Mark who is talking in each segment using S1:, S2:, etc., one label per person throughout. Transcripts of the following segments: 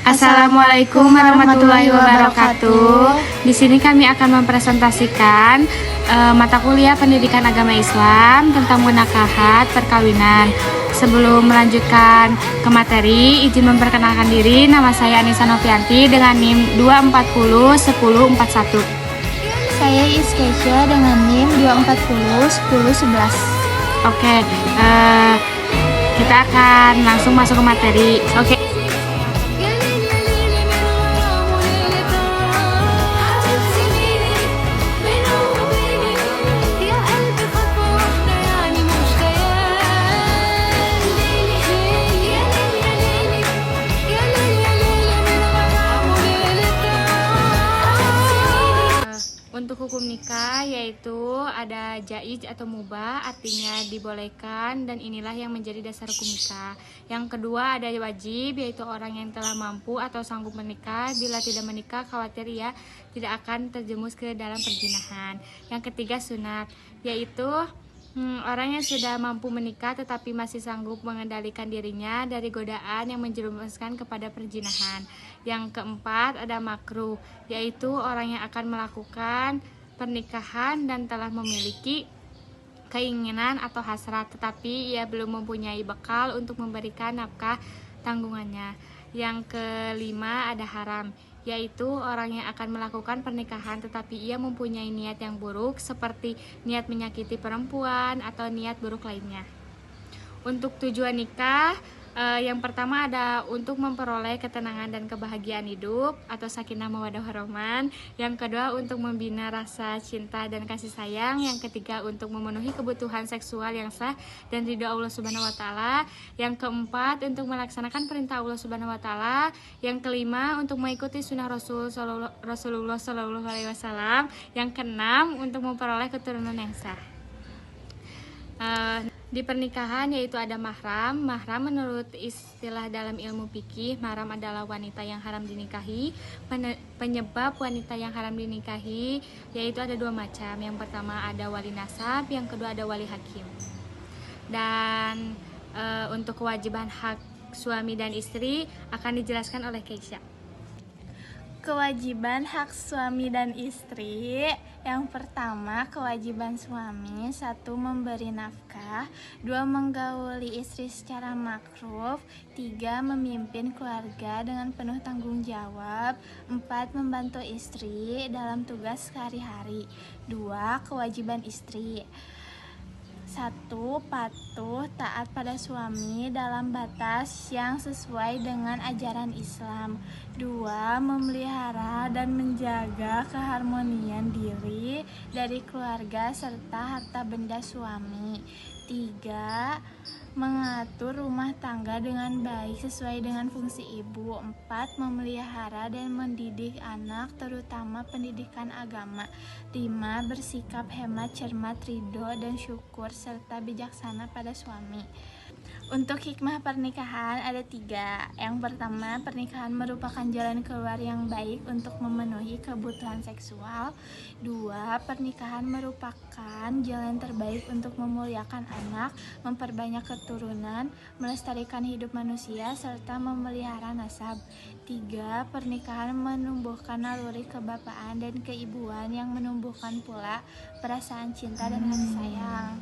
S1: Assalamualaikum warahmatullahi wabarakatuh. Di sini kami akan mempresentasikan mata kuliah Pendidikan Agama Islam tentang munakahat perkawinan. Sebelum melanjutkan ke materi, izin memperkenalkan diri. Nama saya Anissa Novianti dengan NIM 2401041.
S2: Saya Iskeisha dengan NIM 2401011.
S1: Oke, kita akan langsung masuk ke materi. Oke. Untuk hukum nikah yaitu ada jaiz atau mubah, artinya dibolehkan, dan inilah yang menjadi dasar hukum nikah. Yang kedua ada wajib, yaitu orang yang telah mampu atau sanggup menikah. Bila tidak menikah khawatir ia tidak akan terjerumus ke dalam perzinahan. Yang ketiga sunat, yaitu orang yang sudah mampu menikah tetapi masih sanggup mengendalikan dirinya dari godaan yang menjerumuskan kepada perzinahan. Yang keempat ada makruh, yaitu orang yang akan melakukan pernikahan dan telah memiliki keinginan atau hasrat tetapi ia belum mempunyai bekal untuk memberikan nafkah tanggungannya. Yang kelima ada haram, yaitu orang yang akan melakukan pernikahan tetapi ia mempunyai niat yang buruk seperti niat menyakiti perempuan atau niat buruk lainnya. Untuk tujuan nikah, yang pertama ada untuk memperoleh ketenangan dan kebahagiaan hidup atau sakinah mawaddah warahmah. Yang kedua untuk membina rasa cinta dan kasih sayang. Yang ketiga untuk memenuhi kebutuhan seksual yang sah dan ridho Allah Subhanahu wa taala. Yang keempat untuk melaksanakan perintah Allah Subhanahu wa taala. Yang kelima untuk mengikuti sunnah Rasulullah Shallallahu alaihi wasallam. Yang keenam untuk memperoleh keturunan yang sah. Di pernikahan yaitu ada mahram. Mahram menurut istilah dalam ilmu fikih, mahram adalah wanita yang haram dinikahi. Penyebab wanita yang haram dinikahi yaitu ada dua macam. Yang pertama ada wali nasab, yang kedua ada wali hakim. Dan untuk kewajiban hak suami dan istri akan dijelaskan oleh Keisha.
S2: Kewajiban hak suami dan istri. Yang pertama, kewajiban suami: 1. Memberi nafkah, 2. Menggauli istri secara makruf, 3. Memimpin keluarga dengan penuh tanggung jawab, 4. Membantu istri dalam tugas sehari-hari. 2. Kewajiban istri: 1. Patuh taat pada suami dalam batas yang sesuai dengan ajaran Islam. 2. Memelihara dan menjaga keharmonian diri dari keluarga serta harta benda suami. 3. Mengatur rumah tangga dengan baik sesuai dengan fungsi ibu. 4. Memelihara dan mendidik anak, terutama pendidikan agama. 5. Bersikap hemat, cermat, ridho, dan syukur, serta bijaksana pada suami. Untuk hikmah pernikahan ada 3. Yang pertama, pernikahan merupakan jalan keluar yang baik untuk memenuhi kebutuhan seksual. 2. Pernikahan merupakan jalan terbaik untuk memuliakan anak, memperbanyak keturunan, melestarikan hidup manusia, serta memelihara nasab. 3. Pernikahan menumbuhkan naluri kebapaan dan keibuan yang menumbuhkan pula perasaan cinta dan kasih sayang.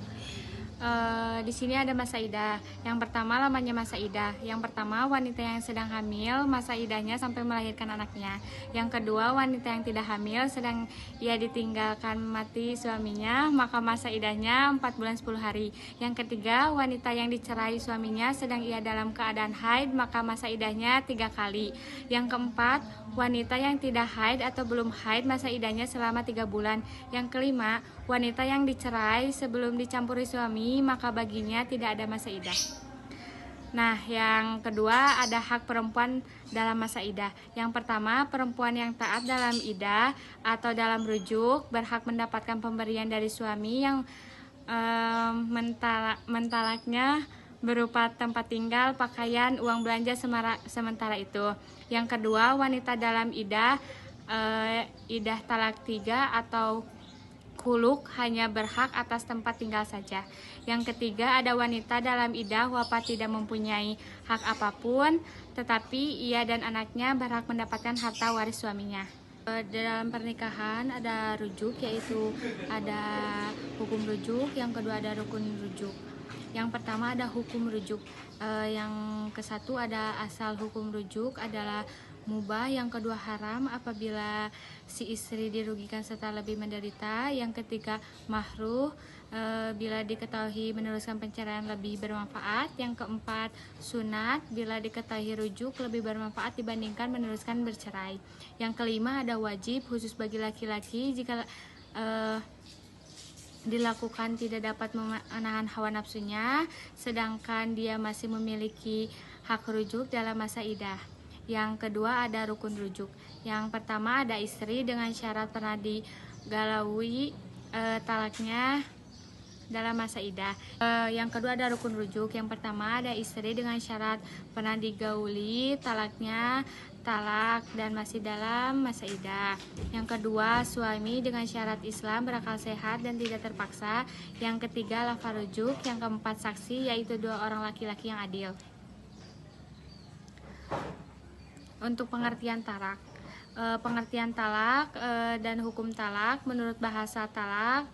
S1: Di sini ada masa idah. Yang pertama lamanya masa idah. Yang pertama wanita yang sedang hamil, masa idahnya sampai melahirkan anaknya. Yang kedua wanita yang tidak hamil sedang ia ditinggalkan mati suaminya, maka masa idahnya 4 bulan 10 hari. Yang ketiga wanita yang dicerai suaminya sedang ia dalam keadaan haid, maka masa idahnya 3 kali. Yang keempat wanita yang tidak haid atau belum haid, masa idahnya selama 3 bulan. Yang kelima wanita yang dicerai sebelum dicampuri suami, maka baginya tidak ada masa idah. Nah, yang kedua ada hak perempuan dalam masa idah. Yang pertama, perempuan yang taat dalam idah atau dalam rujuk berhak mendapatkan pemberian dari suami yang mentalaknya berupa tempat tinggal, pakaian, uang belanja sementara itu. Yang kedua, wanita dalam idah talak 3 atau huluk hanya berhak atas tempat tinggal saja. Yang ketiga, ada wanita dalam iddah wafat tidak mempunyai hak apapun, tetapi ia dan anaknya berhak mendapatkan harta waris suaminya. Dalam pernikahan ada rujuk, yaitu ada hukum rujuk, yang kedua ada rukun rujuk. Yang pertama ada hukum rujuk, yang kesatu ada asal hukum rujuk adalah mubah, yang kedua haram apabila si istri dirugikan serta lebih menderita, yang ketiga makruh bila diketahui meneruskan perceraian lebih bermanfaat, yang keempat sunat bila diketahui rujuk lebih bermanfaat dibandingkan meneruskan bercerai, yang kelima ada wajib khusus bagi laki-laki jika dilakukan tidak dapat menahan hawa nafsunya, sedangkan dia masih memiliki hak rujuk dalam masa iddah. Yang kedua ada rukun rujuk. Yang pertama ada istri dengan syarat pernah digalaui talaknya dalam masa iddah. Yang kedua ada rukun rujuk. Yang pertama ada istri dengan syarat pernah digauli talaknya talak dan masih dalam masa iddah. Yang kedua suami dengan syarat Islam, berakal sehat dan tidak terpaksa. Yang ketiga lafaz rujuk. Yang keempat saksi, yaitu 2 orang laki-laki yang adil. Untuk pengertian talak, dan hukum talak menurut bahasa talak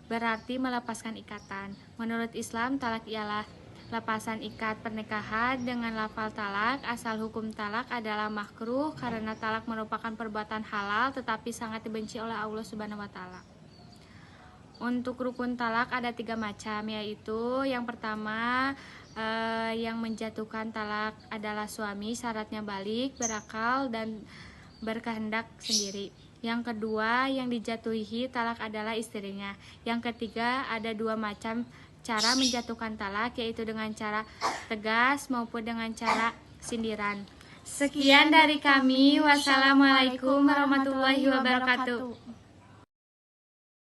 S1: berarti melepaskan ikatan. Menurut Islam, talak ialah lepasan ikat pernikahan dengan lafal talak. Asal hukum talak adalah makruh karena talak merupakan perbuatan halal tetapi sangat dibenci oleh Allah Subhanahu wa taala. Untuk rukun talak ada 3 macam, yaitu yang pertama yang menjatuhkan talak adalah suami, syaratnya balik, berakal dan berkehendak sendiri. Yang kedua yang dijatuhi talak adalah istrinya. Yang ketiga ada 2 macam cara menjatuhkan talak, yaitu dengan cara tegas maupun dengan cara sindiran. Sekian dari kami. Wassalamualaikum warahmatullahi wabarakatuh.